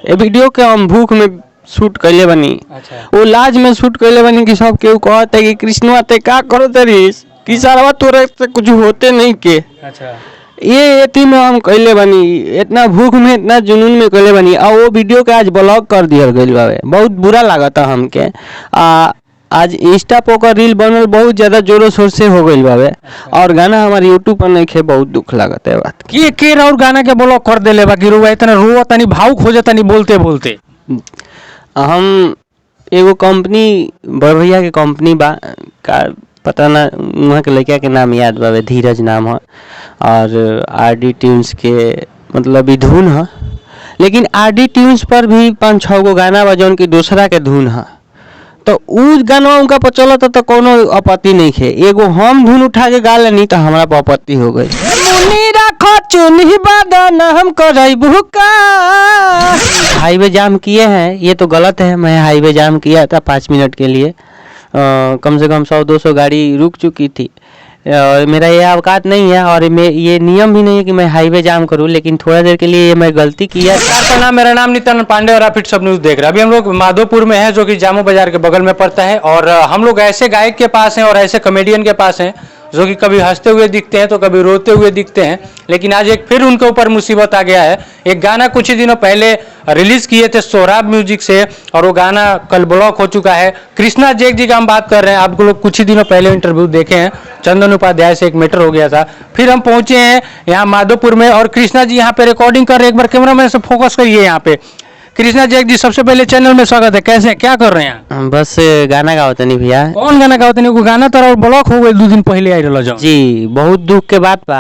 ए video के हम भूख में शूट कैले बनी। अच्छा। वो लाज में शूट कैले बनी कि सब केहू कहते कि कृष्णवा ते का करो तरीस कि सारा तोरे से कुछ होते नहीं के। अच्छा। ये एती में हम कैले बनी, इतना भूख में इतना जुनून में कैले बनी। और वो वीडियो के आज ब्लॉक कर दिया गई बावे, बहुत बुरा लागता हमके। आज इंस्टा पर ओकर रील बनल बहुत ज्यादा जोरों शोर से हो गई बावे। अच्छा। और गाना हमारे यूट्यूब पर नहीं खे, बहुत दुख लागता है बात कि के और गाना के ब्लॉक कर देले बा कि रुआ इतना रोवा तनी भावुक हो जाता नहीं बोलते बोलते। हम एगो कंपनी बड़ भैया के कंपनी बा का पता ना, वहाँ के लड़का के नाम याद बावे, धीरज नाम है। और आरडी ट्यून्स के मतलब ई धुन है, लेकिन आरडी ट्यून्स पर भी 5-6 गो गाना बा जौन की दूसरा के धुन है। तो उ गाना उनका पर चलत तो कोनो आपत्ति नहीं है। एगो हम धुन उठा के गा लेनी तो हमारा पर आपत्ति हो गई। मुनी रखो चुनी बदन हम करैबू का। हाईवे जाम किए हैं, ये तो गलत है। मैं हाईवे जाम किया था 5 मिनट के लिए, कम से कम 100-200 गाड़ी रुक चुकी थी। मेरा ये औकात नहीं है और ये नियम भी नहीं है कि मैं हाईवे जाम करूं, लेकिन थोड़ा देर के लिए मैं गलती किया। नाम मेरा नाम नित्यानंद पांडे और आप फिट सब न्यूज देख रहे हैं। अभी हम लोग माधोपुर में हैं जो कि जामो बाजार के बगल में पड़ता है। और हम लोग ऐसे गायक के पास हैं और ऐसे कॉमेडियन के पास हैं जो कि कभी हंसते हुए दिखते हैं तो कभी रोते हुए दिखते हैं। लेकिन आज एक फिर उनके ऊपर मुसीबत आ गया है। एक गाना कुछ ही दिनों पहले रिलीज किए थे सोहराब म्यूजिक से और वो गाना कल ब्लॉक हो चुका है। कृष्णा जैक जी का हम बात कर रहे हैं। आप लोग कुछ ही दिनों पहले इंटरव्यू देखे हैं, चंदन उपाध्याय से एक मैटर हो गया था। फिर हम पहुंचे हैं यहाँ माधोपुर में और कृष्णा जी यहाँ पे रिकॉर्डिंग कर रहे हैं। एक बार कैमरा मैन से फोकस करिए यहाँ पे। कृष्णा जैक जी, सबसे पहले चैनल में स्वागत है। कैसे हैं, क्या कर रहे हैं? बस गाना गावत नहीं भैया। कौन गाना गावत नहीं? गाना तो ब्लॉक हो गए 2 दिन पहले आई रहा जी। बहुत दुख के बात बा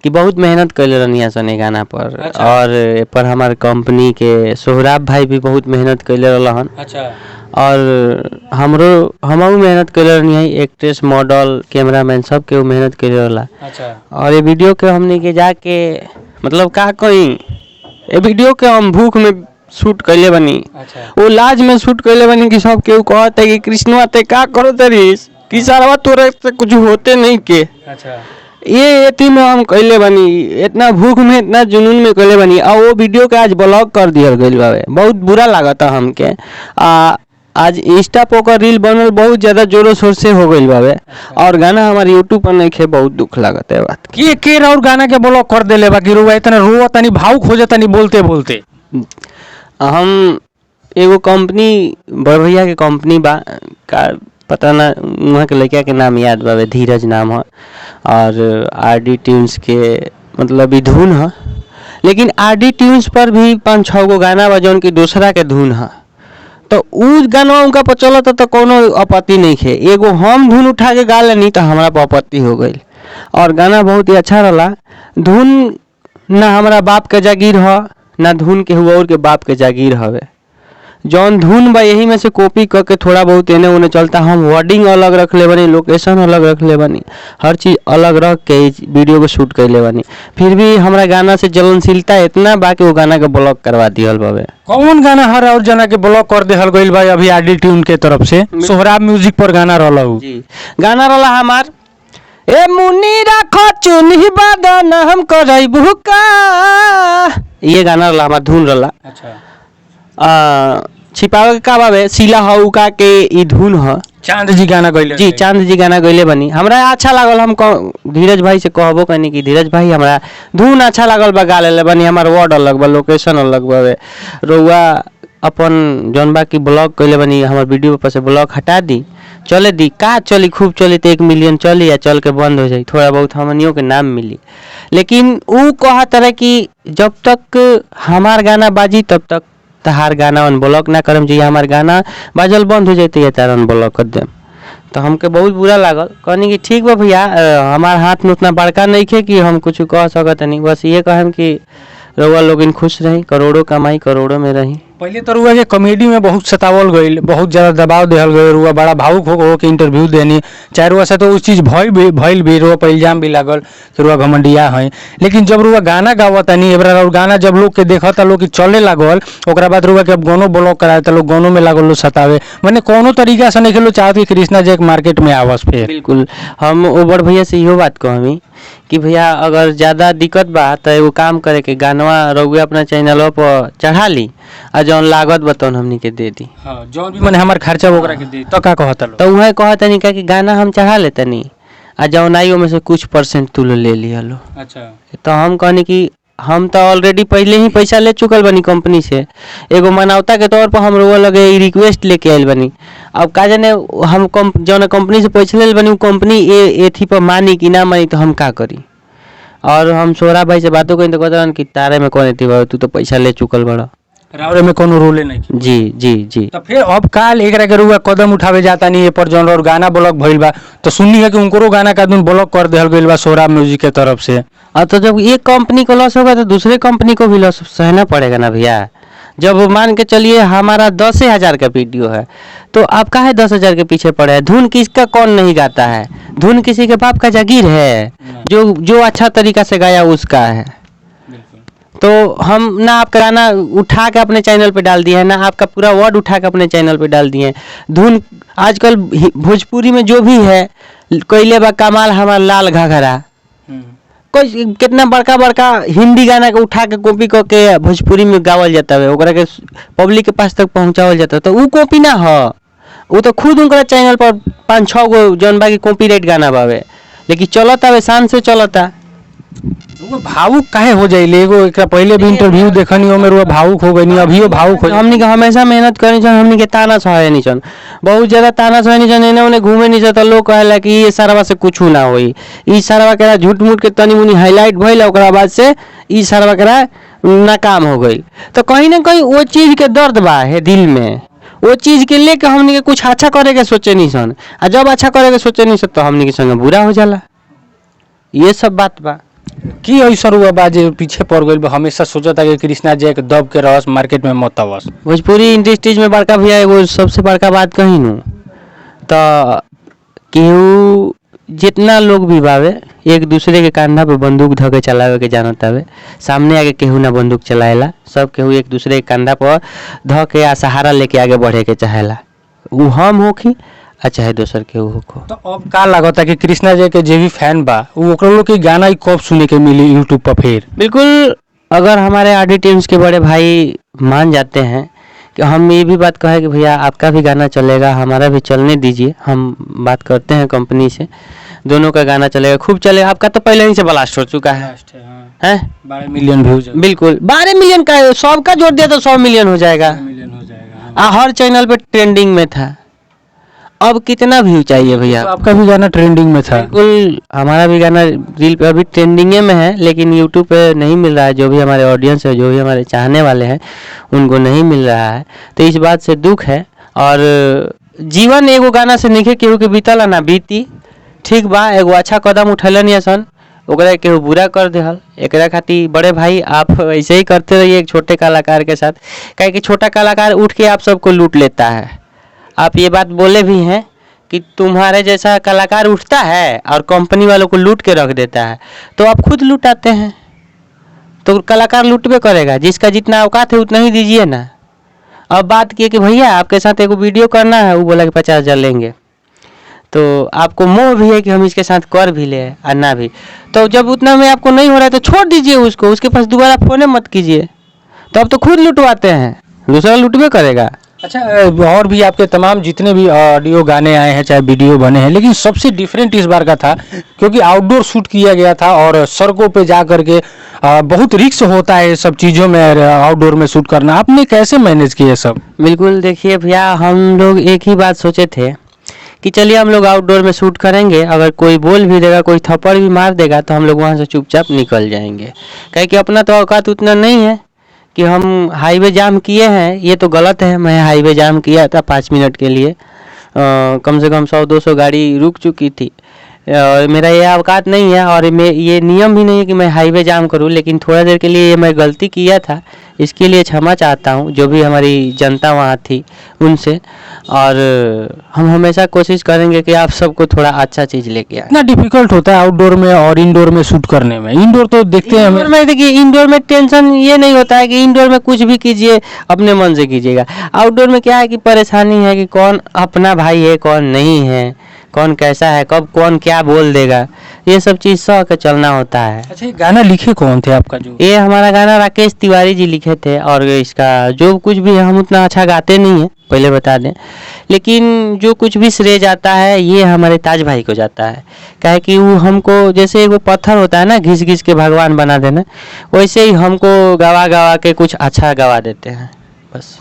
कि बहुत मेहनत कैले रहनी सने गाना पर। अच्छा। और पर हमारे कंपनी के सोहराब भाई भी बहुत मेहनत कैले रहन। अच्छा। और हमहू मेहनत कैले रहनी है, एक्ट्रेस मॉडल कैमरामैन सब के मेहनत कैले रहला। अच्छा। और ये वीडियो के हमने के जाके मतलब का कहीं ए वीडियो के हम भूख में शूट कैले बनी। अच्छा। वो लाज में शूट कैले बनी कि सब केहू कहते कि कृष्णवा ते का करो तरीस कि सारा तोरे से कुछ होते नहीं के। अच्छा। ये एती में हम कैले बनी, इतना भूख में इतना जुनून में कैले बनी। और वो वीडियो के आज ब्लॉक कर दिया गई बावे, बहुत बुरा लागता हमके। आज इंस्टा पर ओकर रील बनल बहुत ज्यादा जोरों शोर से हो गई बावे। और गाना हमारे यूट्यूब पर नहीं खे, बहुत दुख लागता है बात कि के और गाना के ब्लॉक कर देले बा कि रुआ इतना रोवा तनी भावुक हो जाता नहीं बोलते बोलते। हम एगो कंपनी बड़ भैया के कंपनी बा का पता ना, वहाँ के लड़का के नाम याद बावे, धीरज नाम है। और आरडी ट्यून्स के मतलब ई धुन है, लेकिन आरडी ट्यून्स पर भी 5-6 गो गाना बा जौन की दूसरा के धुन है। तो उ गाना उनका पर चलत तो कोनो आपत्ति नहीं है। एगो हम धुन उठा के गा लेनी तो हमारा पर आपत्ति हो गई। और गाना बहुत ही अच्छा रहा। धुन ना हमारा बाप के जागीर है, ना धुन के हुआ और के बाप के जागीर हवे। जौन धुन बा यही में से कॉपी करके थोड़ा बहुत एने ओने चलता। हम वर्डिंग अलग रख ले बनी, लोकेशन अलग रख ले बनी, हर चीज अलग रख के वीडियो को शूट कर ले बनी। फिर भी हमारा गाना से जलनशीलता इतना बा कि वो गाना के ब्लॉक करवा दिहल बावे। कौन गाना हर और जना के ब्लॉक कर देहल गइल बा अभी आरडी ट्यून के तरफ से? सोहराब म्यूजिक पर गाना रहला जी। गाना रहला हमार ए मुनी रखो चुनी बदन हम करैबू का, ये गाना रहला हमार धुन रहला। अच्छा। छिपावे का बावे सीला हऊ का के ई धुन ह। चांद जी गाना गइले जी, चांद जी गाना गइले बनी। हमरा अच्छा लागल। हम धीरज भाई से कहबो कनी कि धीरज भाई हमरा धुन अच्छा लागल बा, गा लेले बनी। हमार वर्ड अलग बा, लोकेशन अलग बावे। रउआ अपन जौन बा की ब्लॉग कइले बनी, हमार वीडियो पर से ब्लॉग हटा दी, चले दी का चली, खूब चली तो 1 मिलियन चली या चल के बंद हो जाई, थोड़ा बहुत हमनियों के नाम मिली। लेकिन उ कहत रहे कि जब तक हमार गाना बाजी तब तक तहार गाना अनब्लॉक ना करम, जी हमार गाना बाजल बंद हो जाते तार अनब्लॉक कर देम। तो हमके बहुत बुरा लागल। कहनी कि ठीक बा भैया, हमार हाथ में उतना बड़का नहीं खे कि हम कुछ कह सकत नहीं। बस ये कहम कि रउआ लोग खुश रही, करोड़ों कमाई, करोड़ों में रही। पहले तो रुआ के कॉमेडी में बहुत सतावल गई, बहुत ज्यादा दबाव देहल गई। रुआ बड़ा भावुक हो के इंटरव्यू देनी चाहे रुआ से तो उस चीज भइल भी रुआ पर इल्जाम भी लागल कि रुआ घमंडिया है। लेकिन जब रुआ गाना गावता और गाना जब लोग के देखता लोग चले लागल, ओकरा बाद रुआ के गानो ब्लॉक कराता, लोग गानों में लागल लोग सतावे। मैंने कोनो तरीका से नहीं खेलो चाहत कि कृष्णा जैक मार्केट में आवस। फिर बिल्कुल हम ओ बड़ भैया से इहो बात कहमी कि भैया अगर ज़्यादा दिक्कत बा तो एगो काम करे के गानवा रउए अपना चैनल पर चढ़ा ली और जौन लागत बतौन हमनी के दे दी। हाँ, जौन भी मने हमार खर्चा वगैरह के दे तो का कहता लो। तो वह कहतनी का कि गाना हम चढ़ा लेतनी आ जौन आई में से कुछ परसेंट तू लो ले लिया लो। अच्छा, तो हम कहनी कि हम तो ऑलरेडी पहले ही पैसा ले चुकल बनी कंपनी से, एगो मानवता के तौर पर हम रोवा लगे ई रिक्वेस्ट लेके आयल बनी। अब का जाने हम जौन कंपनी से पैसा ले बनी कंपनी एथी पर मानी कि ना मानी तो हम का करी। और हम सोहरा भाई से बातों करी तो कहते कि तारे में कौन थी तू तो पैसा ले चुकल बड़ा, रावरे में कोनो रोले नहीं की। जी जी जी। तो फिर अब काल एकरा के रुआ कदम उठावे जाता नहीं पर जौन और गाना ब्लॉक भइल बा तो सुननी है कि उनको गाना का दिन ब्लॉक कर देहल गइल बा सोहराब म्यूजिक के तरफ से। और तो जब एक कंपनी को लॉस होगा तो दूसरे कंपनी को भी लॉस सहना पड़ेगा ना भैया। जब मान के चलिए हमारा 10,000 का वीडियो है तो आप काहे 10,000 के पीछे पड़े हैं। धुन किसका कौन नहीं गाता है, धुन किसी के बाप का जागीर है, जो अच्छा तरीका से गाया उसका है। तो हम ना आपका गाना उठा के अपने चैनल पे डाल दिए हैं, ना आपका पूरा वर्ड उठा के अपने चैनल पे डाल दिए हैं। धुन आजकल भोजपुरी में जो भी है कोयले बा कमाल हमार लाल घाघरा, कोई कितना बड़का बड़का हिंदी गाना के उठा के कॉपी करके भोजपुरी में गावल जाता है, ओकरा के पब्लिक के पास तक पहुंचावल जाता है। तो वो कॉपी ना हो, वो तो खुद उनका चैनल पर 5-6 गो जौन बाकी कॉपीराइट गाना बावे, लेकिन चलता वे शान से चलता। भावुक काहे हो जाइले। एगो एकरा पहले भी इंटरव्यू देखनी ओमे रुआ भावुक हो गइनी, अभियो भावुक हो। हमनी के हमेशा मेहनत करनी छन, हमनी के ताना सहे नहीं छन, बहुत ज्यादा ताना सहे नहीं छन, एने ओने घूमे नहीं छन। लोग कहेला कि ये सारवा से कुछ ना होई, ई सारवा के झूठ मूठ के तनी मुनी हाईलाइट भइल ओकरा बाद से ई सारवा के नाकाम हो गई। तो कहीं ना कहीं वो चीज के दर्द बा है दिल में, वो चीज के लेके हमनी के कुछ अच्छा करे के सोचे नहीं सन, आ जब अच्छा करे के सोचे नहीं सन तो हमनी के संगे बुरा हो जाला। ये सब बात बा की ऐसा हुआ बा जे पीछे पड़ गइल बा। हमेशा सोचता कि कृष्णा जी के दब के रहस मार्केट में मत आवस। भोजपुरी इंडस्ट्रीज में बड़का भैया एगो सबसे बड़का बात कही नू तो केहू जितना लोग भी बावे एक दूसरे के कांधा पे बंदूक धके चलावे के जानत हवे, सामने आगे केहू ना बंदूक चलाएला, सब केहू एक दूसरे के कांधा पर धके आ सहारा लेके आगे बढ़े के चाहेला, उ हम होखी आ चाहे दोसर केहू होखो। तो अब का लागता कि कृष्णा जी के जे भी फैन बा वो ओकरा लोग के गाना ही कब सुने के मिली यूट्यूब पर। फिर बिल्कुल अगर हमारे आरडी टीम्स के बड़े भाई मान जाते हैं कि हम ये भी बात कहें कि भैया आपका भी गाना चलेगा, हमारा भी चलने दीजिए, हम बात करते हैं कंपनी से, दोनों का गाना चलेगा, खूब चलेगा। आपका तो पहले ही से ब्लास्ट हो चुका है, हैं 12 मिलियन व्यूज। बिल्कुल 12 मिलियन का, सबका जोड़ दिया तो 100 मिलियन हो जाएगा। हर चैनल पे ट्रेंडिंग में था, अब कितना व्यू चाहिए भैया। तो आपका भी गाना ट्रेंडिंग में था। बिल्कुल हमारा भी गाना रील पे अभी ट्रेंडिंग में है, लेकिन यूट्यूब पे नहीं मिल रहा है। जो भी हमारे ऑडियंस है, जो भी हमारे चाहने वाले हैं उनको नहीं मिल रहा है, तो इस बात से दुख है। और जीवन एगो गाना से नहीं केहू के बीतल ना बीती, ठीक बा, एगो अच्छा कदम उठलन या सन ओकरा केहू बुरा कर देहल। एकरा खातिर बड़े भाई आप ऐसे ही करते रहिए एक छोटे कलाकार के साथ, काहे कि छोटा कलाकार उठ के आप सबको लूट लेता है। आप ये बात बोले भी हैं कि तुम्हारे जैसा कलाकार उठता है और कंपनी वालों को लूट के रख देता है, तो आप खुद लूटाते हैं, तो कलाकार लूटबे करेगा। जिसका जितना औकात है उतना ही दीजिए ना। अब बात किए कि भैया आपके साथ एक वीडियो करना है, वो बोला कि 50,000 लेंगे, तो आपको मोह भी है कि हम इसके साथ कर भी ले और ना भी, तो जब उतना में आपको नहीं हो रहा है तो छोड़ दीजिए उसको, उसके पास दोबारा फोन मत कीजिए। तो अब तो खुद लुटवाते हैं, दूसरा लुटबे करेगा। अच्छा, और भी आपके तमाम जितने भी ऑडियो गाने आए हैं चाहे वीडियो बने हैं, लेकिन सबसे डिफरेंट इस बार का था क्योंकि आउटडोर शूट किया गया था और सड़कों पे जा करके बहुत रिस्क होता है सब चीज़ों में आउटडोर में शूट करना। आपने कैसे मैनेज किया सब? बिल्कुल देखिए भैया, हम लोग एक ही बात सोचे थे कि चलिए हम लोग आउटडोर में शूट करेंगे, अगर कोई बोल भी देगा, कोई थप्पड़ भी मार देगा तो हम लोग वहाँ से चुपचाप निकल जाएंगे, कहे कि अपना तो औकात उतना नहीं है कि हम हाईवे जाम किए हैं। ये तो गलत है, मैं हाईवे जाम किया था 5 मिनट के लिए, कम से कम 100-200 गाड़ी रुक चुकी थी, और मेरा ये औकात नहीं है और ये नियम भी नहीं है कि मैं हाईवे जाम करूं, लेकिन थोड़ा देर के लिए ये मैं गलती किया था, इसके लिए क्षमा चाहता हूं जो भी हमारी जनता वहां थी उनसे। और हम हमेशा कोशिश करेंगे कि आप सबको थोड़ा अच्छा चीज़ लेके आए। इतना डिफिकल्ट होता है आउटडोर में और इंडोर में शूट करने में? इंडोर तो देखते हैं इंडोर में, देखिए इंडोर में टेंशन ये नहीं होता है कि इंडोर में कुछ भी कीजिए अपने मन से कीजिएगा। आउटडोर में क्या है कि परेशानी है कि कौन अपना भाई है कौन नहीं है, कौन कैसा है, कब कौन क्या बोल देगा, ये सब चीज़ सह के चलना होता है। अच्छा, ये गाना लिखे कौन थे आपका जो? ये हमारा गाना राकेश तिवारी जी लिखे थे, और इसका जो कुछ भी, हम उतना अच्छा गाते नहीं हैं पहले बता दें, लेकिन जो कुछ भी श्रेय जाता है ये हमारे ताज भाई को जाता है। काहे कि वो हमको, जैसे वो पत्थर होता है ना घिस घिस के भगवान बना देना, वैसे ही हमको गवा गवा के कुछ अच्छा गवा देते हैं बस।